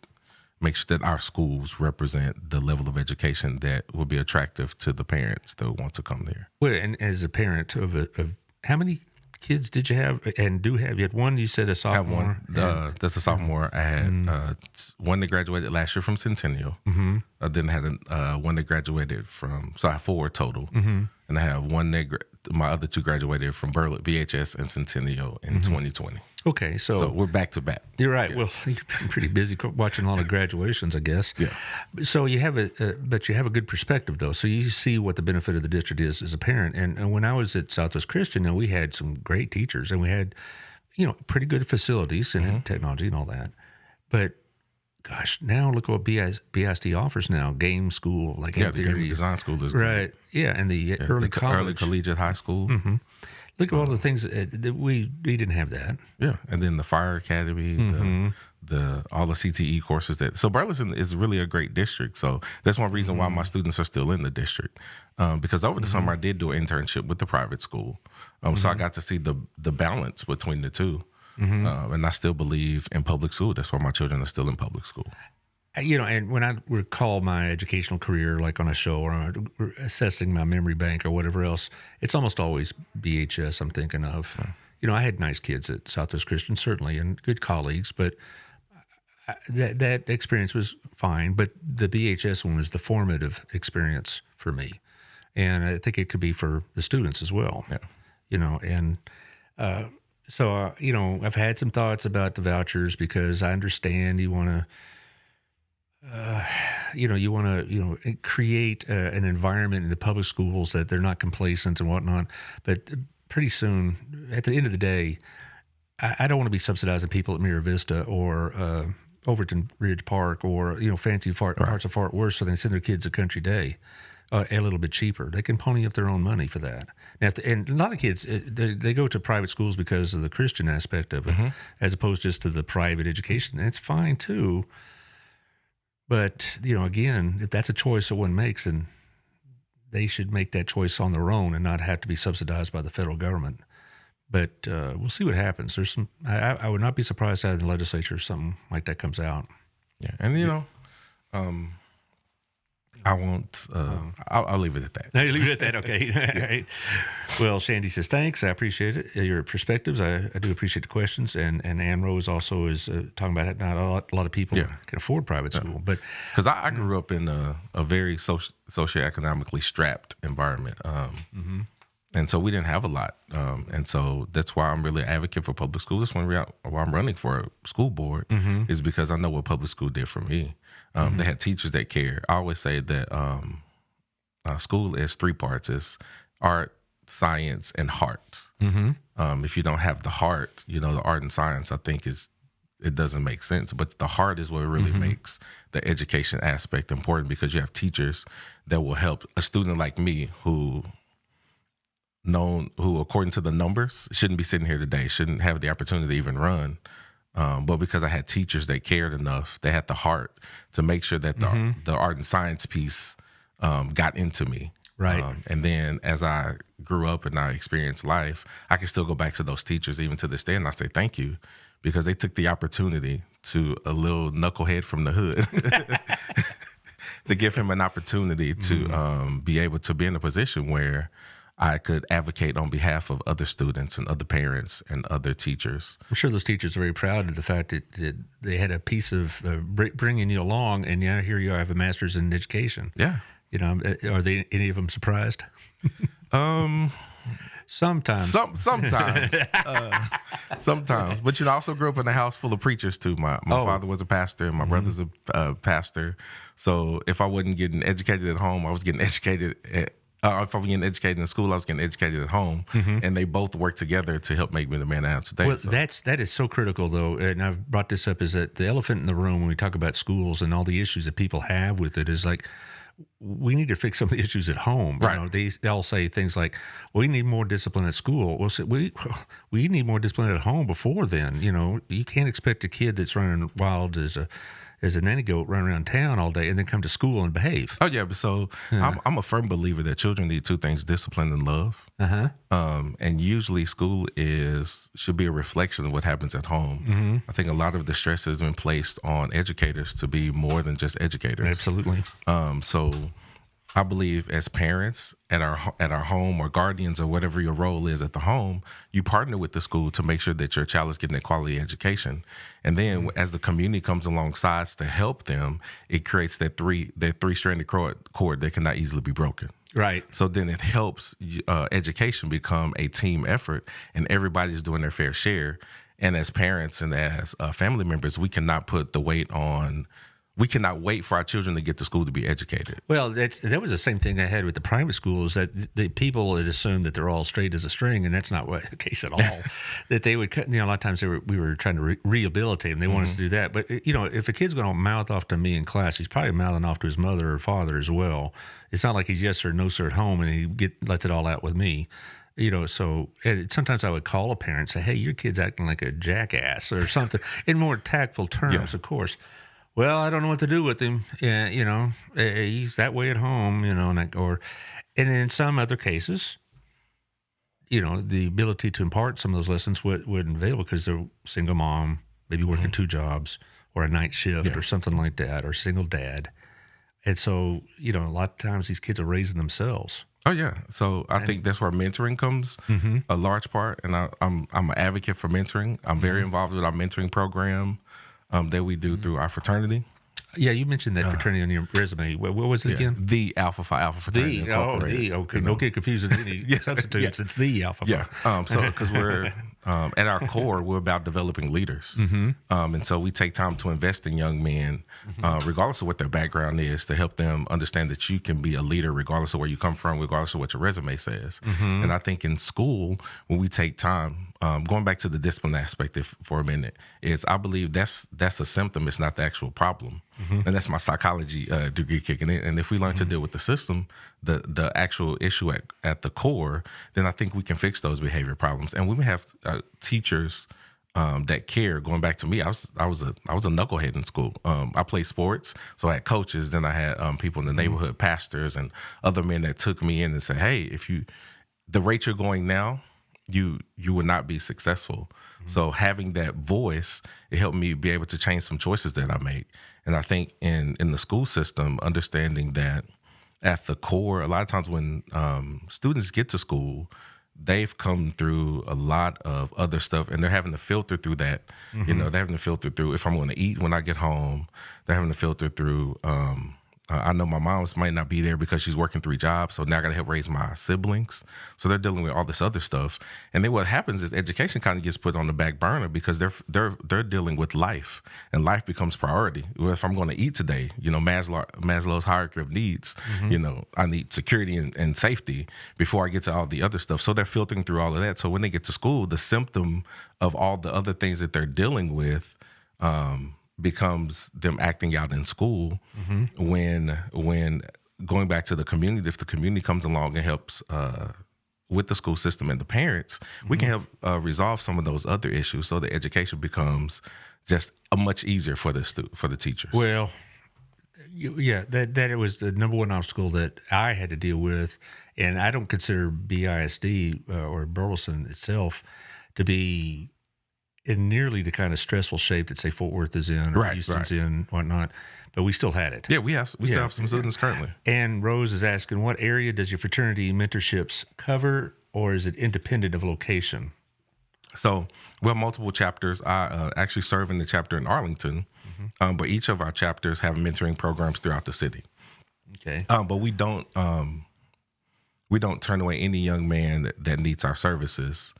make sure that our schools represent the level of education that will be attractive to the parents that want to come there. Well, and as a parent of how many kids did you have and do have? You had one, you said a sophomore? I have one. That's a sophomore. I had one that graduated last year from Centennial. then I had one that graduated from. So I have 4 total, and I have one that my other 2 graduated from VHS and Centennial in 2020. Okay, So we're back to back. You're right. Yeah. Well, you've been pretty busy watching a lot of graduations, I guess. Yeah. So you have but you have a good perspective though. So you see what the benefit of the district is as a parent. And when I was at Southwest Christian, we had some great teachers, and we had, pretty good facilities and technology and all that. But gosh, now look what BISD offers now. Game school, like the game design school is great. Right. Yeah, and the early college. Early collegiate high school. Mm-hmm. Look at all the things that we didn't have that. Yeah, and then the fire academy, all the CTE courses so Burleson is really a great district. So that's one reason why my students are still in the district, because over the summer I did do an internship with the private school, so I got to see the balance between the two, and I still believe in public school. That's why my children are still in public school. And when I recall my educational career, like on a show or assessing my memory bank or whatever else, it's almost always BHS I'm thinking of. I had nice kids at Southwest Christian, certainly, and good colleagues, but that experience was fine. But the BHS one was the formative experience for me. And I think it could be for the students as well. Yeah. So I've had some thoughts about the vouchers because I understand you want to, you want to, create an environment in the public schools that they're not complacent and whatnot. But pretty soon, at the end of the day, I don't want to be subsidizing people at Mira Vista or Overton Ridge Park or fancy parts of Fort Worth so they can send their kids a Country Day a little bit cheaper. They can pony up their own money for that. Now, and a lot of kids they go to private schools because of the Christian aspect of it, as opposed just to the private education. And it's fine too. But, again, if that's a choice that one makes, then they should make that choice on their own and not have to be subsidized by the federal government. But we'll see what happens. There's I would not be surprised out in the legislature if something like that comes out. Yeah, and I won't. I'll leave it at that. No, you leave it at that. Okay. All right. Well, Shandy says thanks. I appreciate it. Your perspectives. I do appreciate the questions. And Ann Rose also is talking about it. Not a lot of people can afford private school, but because I grew up in a very socioeconomically strapped environment, and so we didn't have a lot, and so that's why I'm really an advocate for public school. That's why I'm running for a school board is because I know what public school did for me. They had teachers that care. I always say that school is 3 parts: it's art, science, and heart. If you don't have the heart, the art and science, I think it doesn't make sense. But the heart is what really makes the education aspect important, because you have teachers that will help a student like me who, according to the numbers, shouldn't be sitting here today, shouldn't have the opportunity to even run. But because I had teachers that cared enough, they had the heart to make sure that the art and science piece got into me. Right. And then as I grew up and I experienced life, I can still go back to those teachers even to this day, and I say thank you, because they took the opportunity to a little knucklehead from the hood to give him an opportunity to be able to be in a position where I could advocate on behalf of other students and other parents and other teachers. I'm sure those teachers are very proud of the fact that they had a piece of bringing you along, and now here you are, have a master's in education. Yeah. Are they any of them surprised? Sometimes. Sometimes. Sometimes. But I also grew up in a house full of preachers too. My father was a pastor, and my brother's a pastor. So if I wasn't getting educated at home, I was getting educated if I was getting educated in school, I was getting educated at home, and they both work together to help make me the man I am today. Well, that is so critical, though, and I've brought this up, is that the elephant in the room when we talk about schools and all the issues that people have with it is like, we need to fix some of the issues at home. Right. They all say things like, we need more discipline at school. Well, so we need more discipline at home before then. You can't expect a kid that's running wild as a nanny goat run around town all day and then come to school and behave. Oh, yeah. But I'm a firm believer that children need 2 things: discipline and love. And usually school should be a reflection of what happens at home. I think a lot of the stress has been placed on educators to be more than just educators. Absolutely. So I believe as parents at our home or guardians or whatever your role is at the home, you partner with the school to make sure that your child is getting a quality education. And then as the community comes alongside to help them, it creates that three-stranded cord that cannot easily be broken. Right. So then it helps education become a team effort, and everybody's doing their fair share. And as parents and as family members, we cannot put the weight on. We cannot wait for our children to get to school to be educated. Well, that was the same thing I had with the private schools, that the people had assumed that they're all straight as a string, and that's not the case at all. That they would cut, a lot of times we were trying to rehabilitate them. They want us to do that. But, if a kid's going to mouth off to me in class, he's probably mouthing off to his mother or father as well. It's not like he's yes sir, no sir at home, and he lets it all out with me. So sometimes I would call a parent and say, hey, your kid's acting like a jackass or something, in more tactful terms, of course. Well, I don't know what to do with him. He's that way at home, and in some other cases, the ability to impart some of those lessons wouldn't avail because they're single mom, maybe working 2 jobs or a night shift or something like that, or single dad. And so, a lot of times these kids are raising themselves. Oh yeah, so I think that's where mentoring comes a large part, and I'm an advocate for mentoring. I'm very involved with our mentoring program that we do through our fraternity. Yeah, you mentioned that fraternity on your resume. What was it again? The Alpha Phi Alpha Fraternity. Okay. Don't get confused with any substitutes. It's the Alpha Phi. Yeah. So because we're at our core, we're about developing leaders, and so we take time to invest in young men, regardless of what their background is, to help them understand that you can be a leader regardless of where you come from, regardless of what your resume says. And I think in school, when we take time, going back to the discipline aspect for a minute, I believe that's a symptom. It's not the actual problem. And that's my psychology degree kicking in. And if we learn to deal with the system, the actual issue at the core, then I think we can fix those behavior problems. And we have teachers that care. Going back to me, I was a knucklehead in school. I played sports, so I had coaches. Then I had people in the neighborhood, pastors, and other men that took me in and said, "Hey, the rate you're going now, you would not be successful." So having that voice, it helped me be able to change some choices that I make. And I think in the school system, understanding that at the core, a lot of times when students get to school, they've come through a lot of other stuff, and they're having to filter through that. They're having to filter through if I'm going to eat when I get home. They're having to filter through. I know my mom might not be there because she's working 3 jobs, so now I got to help raise my siblings. So they're dealing with all this other stuff, and then what happens is education kind of gets put on the back burner because they're dealing with life, and life becomes priority. Well, if I'm going to eat today, Maslow's hierarchy of needs, I need security and safety before I get to all the other stuff. So they're filtering through all of that. So when they get to school, the symptom of all the other things that they're dealing with becomes them acting out in school. When going back to the community, if the community comes along and helps with the school system and the parents, we can help resolve some of those other issues, so the education becomes just a much easier for the teachers. Well, that it was the number one obstacle that I had to deal with, and I don't consider BISD or Burleson itself to be in nearly the kind of stressful shape that, say, Fort Worth is in or Houston's in, whatnot, but we still had it. Yeah, we still have some students currently. And Rose is asking, what area does your fraternity mentorships cover, or is it independent of location? So we have multiple chapters. I actually serve in the chapter in Arlington, but each of our chapters have mentoring programs throughout the city. Okay. But we don't turn away any young man that needs our services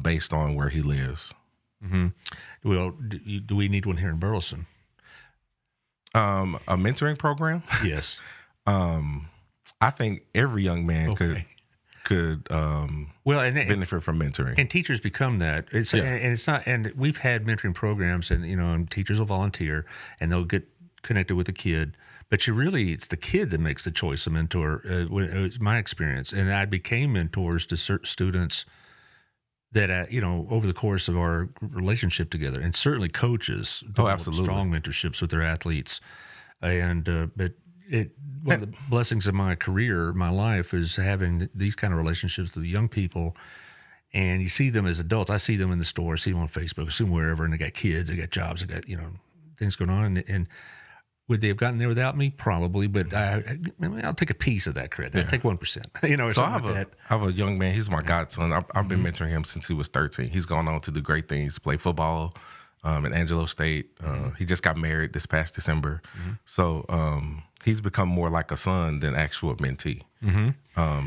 based on where he lives. Well, do we need one here in Burleson? A mentoring program? Yes. I think every young man could benefit from mentoring. And teachers become that. And it's not. And we've had mentoring programs, and teachers will volunteer, and they'll get connected with a kid. But it's the kid that makes the choice of mentor. It was my experience, and I became mentors to certain students that over the course of our relationship together, and certainly coaches absolutely strong mentorships with their athletes. And but one of the blessings of my career, my life, is having these kind of relationships with young people. And you see them as adults. I see them in the store, I see them on Facebook, I see them wherever, and they got kids, they got jobs, they got things going on. And Would they have gotten there without me? Probably, but I'll take a piece of that credit. I'll take 1%. You know, or So something like that. I have a young man. He's my godson. I've been mentoring him since he was 13. He's gone on to do great things. Play football at Angelo State. He just got married this past December. So he's become more like a son than actual mentee.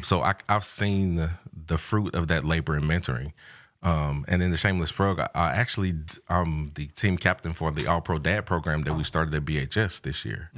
So I've seen the fruit of that labor and mentoring. And in the Shameless Plug, I'm the team captain for the All Pro Dad program that we started at BHS this year.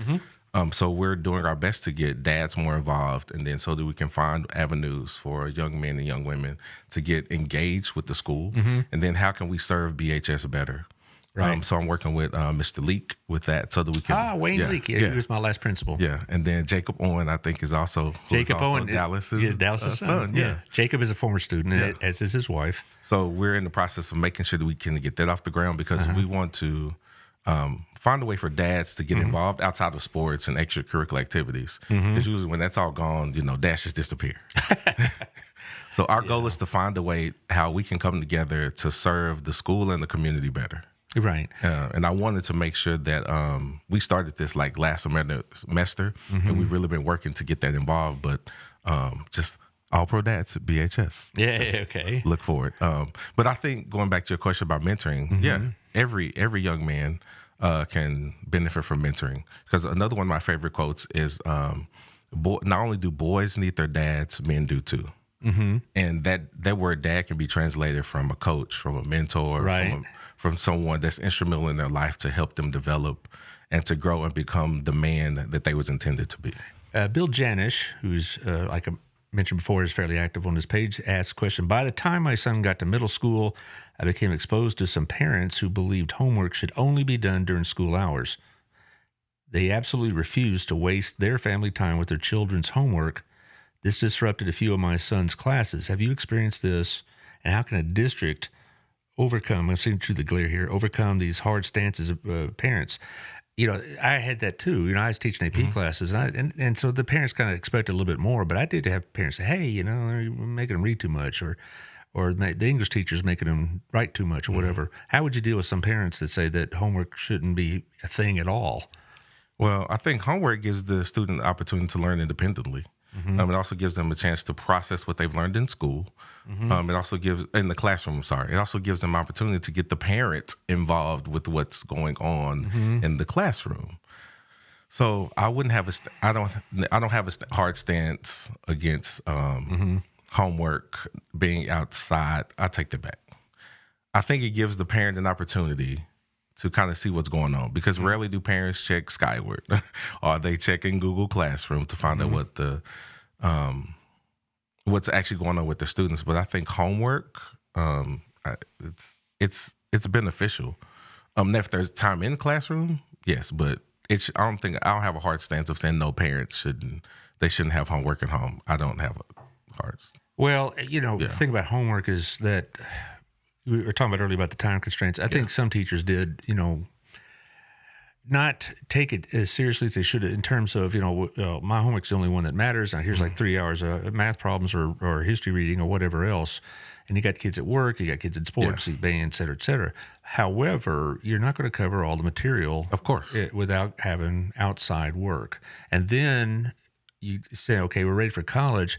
So we're doing our best to get dads more involved, and then so that we can find avenues for young men and young women to get engaged with the school. And then how can we serve BHS better? Right. So I'm working with Mr. Leak with that so that we can. Wayne Leak. Yeah, he was my last principal. Yeah, and then Jacob Owen, I think, is also Dallas's son. Yeah. Jacob is a former student, as is his wife. So we're in the process of making sure that we can get that off the ground because we want to find a way for dads to get involved outside of sports and extracurricular activities. Because usually when that's all gone, dads just disappear. So our goal is to find a way how we can come together to serve the school and the community better. Right. And I wanted to make sure that we started this like last semester, and we've really been working to get that involved. But just All Pro Dads at BHS. Yeah, okay. Look forward. But I think going back to your question about mentoring, every young man can benefit from mentoring. Because another one of my favorite quotes is, not only do boys need their dads, men do too. And that word dad can be translated from a coach, from a mentor, from someone that's instrumental in their life to help them develop and to grow and become the man that they was intended to be. Bill Janish, who's, like I mentioned before, is fairly active on this page, asks a question. By the time my son got to middle school, I became exposed to some parents who believed homework should only be done during school hours. They absolutely refused to waste their family time with their children's homework. This disrupted a few of my son's classes. Have you experienced this? And how can a district overcome, I'm seeing through the glare here, overcome these hard stances of parents? I had that too. I was teaching AP classes, and so the parents kind of expected a little bit more, but I did have parents say, hey, you're making them read too much, or the English teacher's making them write too much, or whatever. How would you deal with some parents that say that homework shouldn't be a thing at all? Well, I think homework gives the student the opportunity to learn independently. It also gives them a chance to process what they've learned in school. It also gives, in the classroom, it also gives them opportunity to get the parent involved with what's going on in the classroom. So I wouldn't have I don't have a hard stance against homework being outside. I take that back. I think it gives the parent an opportunity to kind of see what's going on, because rarely do parents check Skyward or they check in Google Classroom to find out what the what's actually going on with the students. But I think homework, it's beneficial. If there's time in the classroom, yes, but I don't have a hard stance of saying no, parents shouldn't have homework at home. I don't have a hard. Well, the thing about homework is that we were talking about earlier about the time constraints. I think some teachers did, not take it as seriously as they should in terms of, my homework's the only one that matters. Now here's like 3 hours of math problems or history reading or whatever else. And you got kids at work, you got kids in sports, band, et cetera, et cetera. However, you're not going to cover all the material, of course, without having outside work. And then you say, okay, we're ready for college.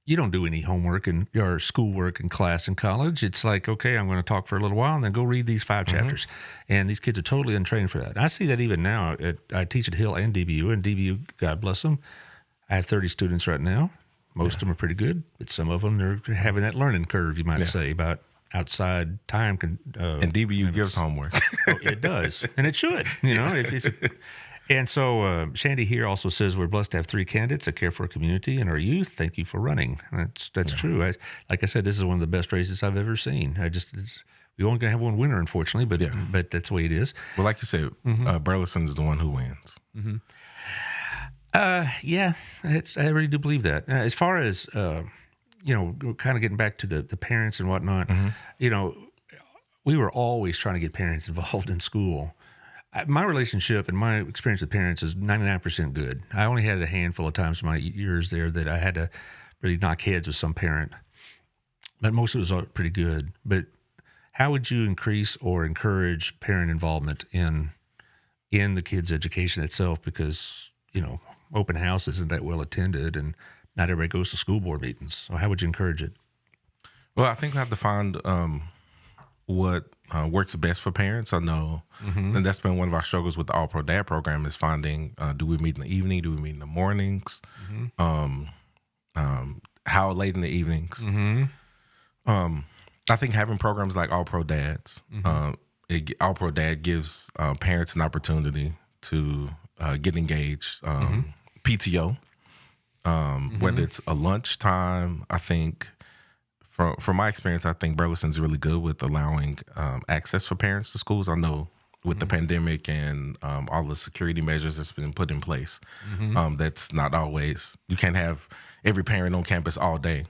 You don't do any homework or schoolwork in class in college. It's like, okay, I'm going to talk for a little while and then go read these 5 chapters. And these kids are totally untrained for that. And I see that even now. I teach at Hill and DBU, and DBU, God bless them, I have 30 students right now. Most of them are pretty good, but some of them, they're having that learning curve, you might say, about outside time. And DBU gives homework. It does, and it should, And so Shandy here also says, we're blessed to have 3 candidates that care for our community and our youth. Thank you for running. That's true. Like I said, this is one of the best races I've ever seen. We only going to have one winner, unfortunately, but that's the way it is. Well, like you said, Burleson is the one who wins. Yeah, I really do believe that. As far as, kind of getting back to the parents and whatnot, we were always trying to get parents involved in school. My relationship and my experience with parents is 99% good. I only had a handful of times in my years there that I had to really knock heads with some parent, but most of it was pretty good. But how would you increase or encourage parent involvement in in the kids' education itself because, open house isn't that well attended and not everybody goes to school board meetings. So how would you encourage it? Well, I think we have to find what works best for parents. I know, and that's been one of our struggles with the All Pro Dad program is finding, do we meet in the evening? Do we meet in the mornings? How late in the evenings? I think having programs like All Pro Dads, All Pro Dad gives parents an opportunity to get engaged. PTO, whether it's a lunchtime, I think from my experience, I think Burleson's really good with allowing access for parents to schools. I know with the pandemic and all the security measures that's been put in place, that's not always, you can't have every parent on campus all day.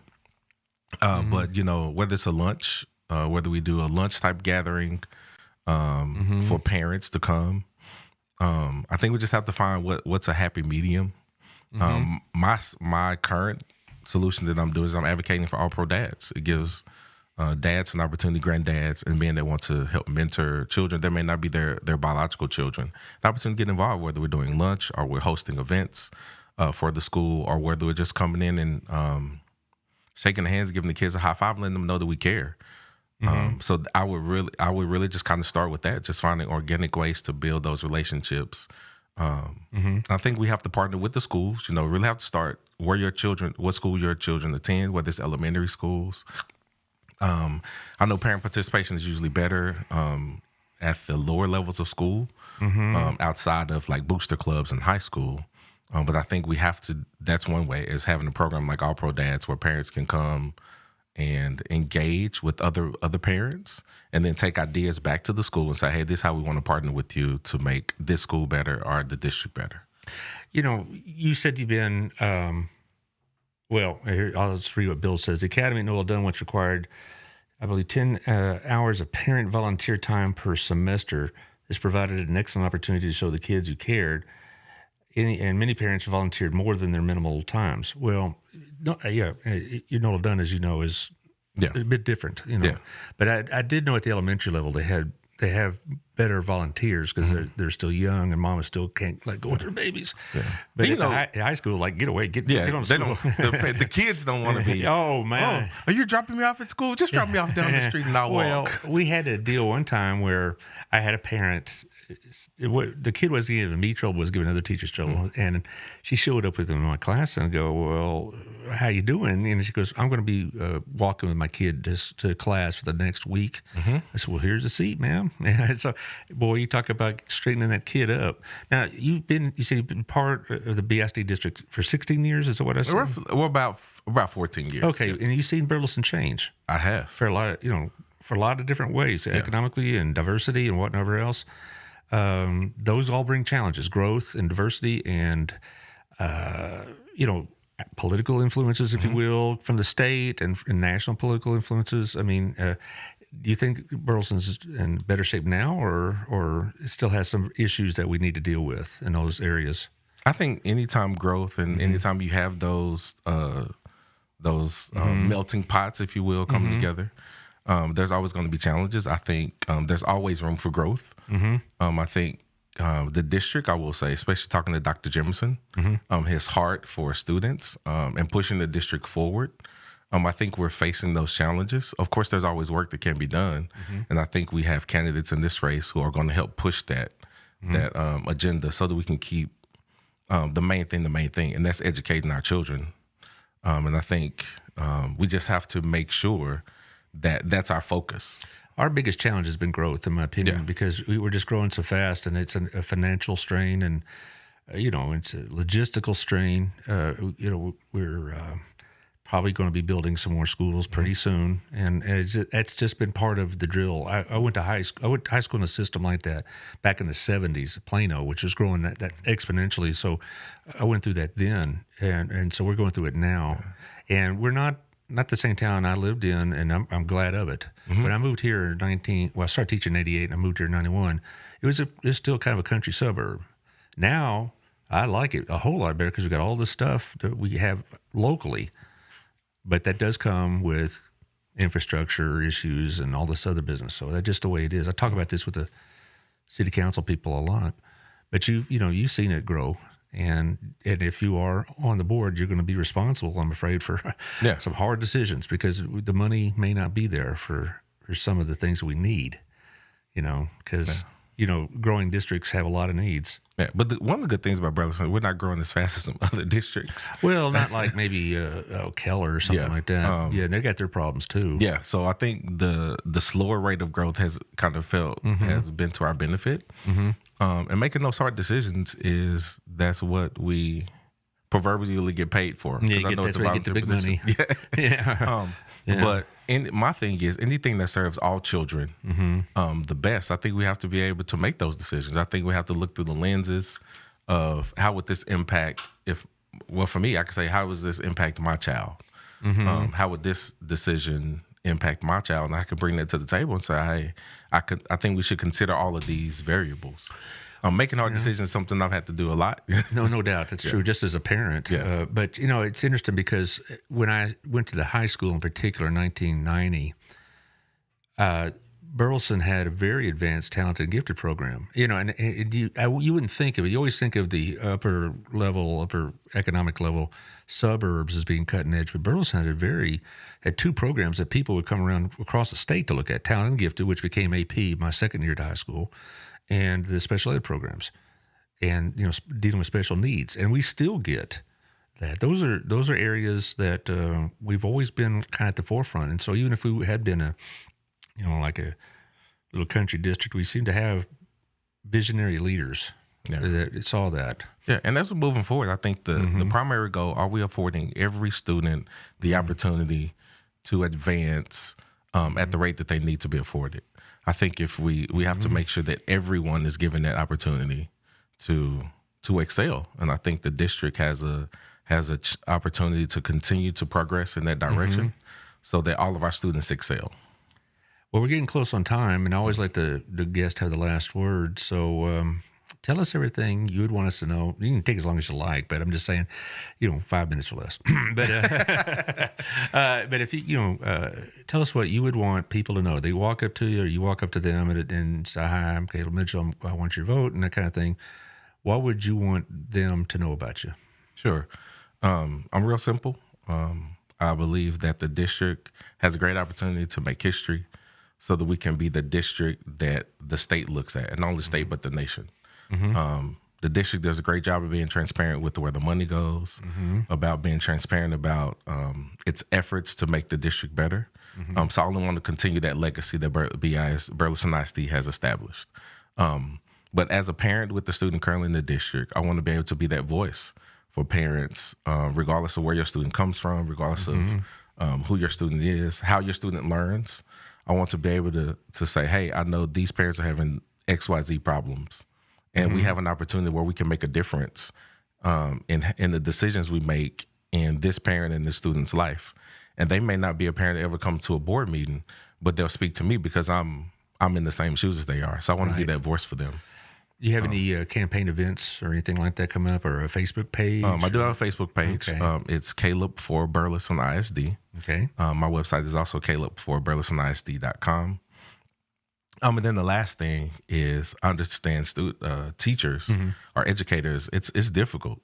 But, whether it's a lunch, whether we do a lunch type gathering for parents to come, I think we just have to find what's a happy medium. My current solution that I'm doing is I'm advocating for All Pro Dads. It gives dads an opportunity, granddads, and men that want to help mentor children that may not be their biological children, an opportunity to get involved, whether we're doing lunch or we're hosting events for the school, or whether we're just coming in and shaking the hands, giving the kids a high five, letting them know that we care. So I would really just kind of start with that, just finding organic ways to build those relationships. I think we have to partner with the schools, really have to start what school your children attend, whether it's elementary schools. I know parent participation is usually better at the lower levels of school, outside of like booster clubs in high school. But I think we have to, that's one way, is having a program like All Pro Dads where parents can come and engage with other parents and then take ideas back to the school and say, hey, this is how we want to partner with you to make this school better or the district better. You said you've been, here, I'll just read what Bill says. The Academy at Noel Dunwich required, I believe, 10 hours of parent volunteer time per semester. This provided an excellent opportunity to show the kids who cared. And many parents volunteered more than their minimal times. Well, your Noel Dunn, as you know, is a bit different. But I did know at the elementary level they have better volunteers because they're still young and mama still can't let go of their babies. Yeah. But at the high school, like get away, get on school. The kids don't want to be. Oh man, are you dropping me off at school? Just drop me off down the street and I'll walk. Well, we had a deal one time where I had a parent. The kid was giving me trouble, was giving other teachers trouble, and she showed up with him in my class and I go, well, how you doing? And she goes, I'm going to be walking with my kid to class for the next week. I said, well, here's the seat, ma'am. And so, boy, you talk about straightening that kid up. Now, you said you've been part of the BISD district for 16 years. Is that what I said? We're about 14 years. Okay, and you've seen Burleson change. I have for a lot of different ways, economically and diversity and whatever else. Those all bring challenges, growth and diversity and, political influences, if you will, from the state and national political influences. I mean, do you think Burleson's in better shape now or it still has some issues that we need to deal with in those areas? I think anytime growth and anytime you have those melting pots, if you will, coming together, there's always going to be challenges. I think there's always room for growth. I think the district, I will say, especially talking to Dr. Jemison, his heart for students and pushing the district forward. I think we're facing those challenges. Of course, there's always work that can be done. And I think we have candidates in this race who are going to help push that agenda so that we can keep the main thing, and that's educating our children. And I think we just have to make sure that that's our focus. Our biggest challenge has been growth, in my opinion, because we're just growing so fast, and it's a financial strain, and it's a logistical strain. We're probably going to be building some more schools pretty soon, and that's just been part of the drill. I went to high school. I went to high school in a system like that back in the 70s, Plano, which is growing that exponentially. So I went through that then, and so we're going through it now, and we're not the same town I lived in, and I'm glad of it. When I moved here in I started teaching in 88, and I moved here in 91. It was still kind of a country suburb. Now, I like it a whole lot better because we got all this stuff that we have locally, but that does come with infrastructure issues and all this other business. So that's just the way it is. I talk about this with the city council people a lot. but you've seen it grow. And if you are on the board, you're going to be responsible, I'm afraid, for some hard decisions because the money may not be there for some of the things that we need, because, growing districts have a lot of needs. Yeah, but one of the good things about Burleson, we're not growing as fast as some other districts. Well, not like maybe Keller or something like that. They got their problems too. Yeah, so I think the slower rate of growth has kind of has been to our benefit. And making those hard decisions that's what we proverbially get paid for. Yeah, that's where you get the big money. But my thing is anything that serves all children the best, I think we have to be able to make those decisions. I think we have to look through the lenses of how would this impact for me, I could say, how does this impact my child? How would this decision impact my child? And I could bring that to the table and say, hey, I think we should consider all of these variables. Making hard decisions is something I've had to do a lot. No doubt. That's true, just as a parent. But, it's interesting because when I went to the high school in particular in 1990, Burleson had a very advanced, talented, and gifted program. And you wouldn't think of it. You always think of the upper economic level suburbs as being cutting edge. But Burleson had two programs that people would come around across the state to look at: talented and gifted, which became AP my second year at high school, and the special ed programs, and dealing with special needs. And we still get that. Those are areas that we've always been kind of at the forefront. And so even if we had been like a little country district, we seem to have visionary leaders that saw that. Yeah, and as we're moving forward, I think the primary goal, are we affording every student the opportunity to advance at the rate that they need to be afforded? I think if we have to make sure that everyone is given that opportunity to excel. And I think the district has a opportunity to continue to progress in that direction so that all of our students excel. Well, we're getting close on time, and I always let the guest have the last word. So tell us everything you would want us to know. You can take as long as you like, but I'm just saying, 5 minutes or less. But if you tell us what you would want people to know. They walk up to you, or you walk up to them and say, "Hi, I'm Caleb Mitchell. I want your vote," and that kind of thing. What would you want them to know about you? Sure. I'm real simple. I believe that the district has a great opportunity to make history so that we can be the district that the state looks at, and not only the state, but the nation. The district does a great job of being transparent with where the money goes, about being transparent about its efforts to make the district better. So I only want to continue that legacy that Burleson ISD has established. But as a parent with the student currently in the district, I want to be able to be that voice for parents, regardless of where your student comes from, regardless of who your student is, how your student learns. I want to be able to say, hey, I know these parents are having XYZ problems, and we have an opportunity where we can make a difference in the decisions we make in this parent and this student's life. And they may not be a parent that ever come to a board meeting, but they'll speak to me because I'm in the same shoes as they are. So I want to be that voice for them. Do you have any campaign events or anything like that coming up, or a Facebook page? I do have a Facebook page. Okay. It's Caleb for Burleson ISD. Okay. My website is also caleb4burlesonisd.com. And then the last thing is, I understand teachers or educators, it's difficult,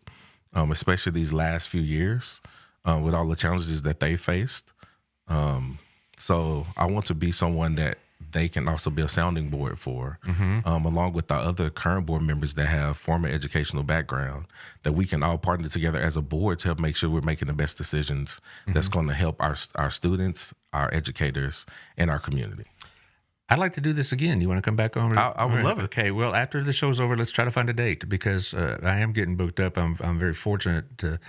especially these last few years with all the challenges that they faced. So I want to be someone that they can also be a sounding board for, along with the other current board members that have former educational background, that we can all partner together as a board to help make sure we're making the best decisions that's going to help our students, our educators, and our community. I'd like to do this again. You want to come back on? I would love it. Okay. Well, after the show's over, let's try to find a date because I am getting booked up. I'm very fortunate to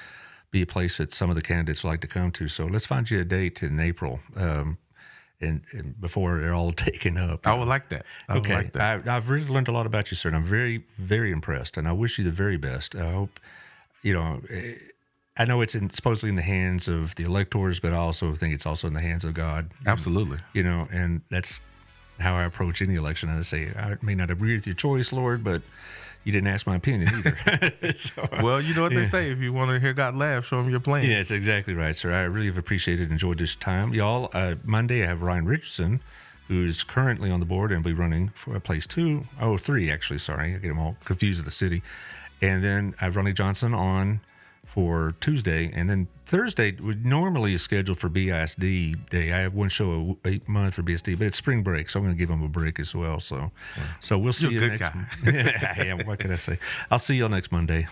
be a place that some of the candidates like to come to. So let's find you a date in April. And before they're all taken up. I would like that. Okay. I've really learned a lot about you, sir, and I'm very, very impressed. And I wish you the very best. I hope, I know it's supposedly in the hands of the electors, but I also think it's also in the hands of God. Absolutely. And that's how I approach any election. I say, I may not agree with your choice, Lord, but you didn't ask my opinion either. Well, you know what they say. If you want to hear God laugh, show him your plan. Yeah, that's exactly right, sir. I really have appreciated and enjoyed this time. Y'all, Monday I have Ryan Richardson who's currently on the board and will be running for place 3 actually. Sorry, I get them all confused with the city. And then I have Ronnie Johnson on for Tuesday, and then Thursday would normally is scheduled for BISD day. I have one show a month for BISD, but it's spring break, so I'm going to give them a break as well. So we'll see You're a you good next. guy. I am. What can I say? I'll see you all next Monday.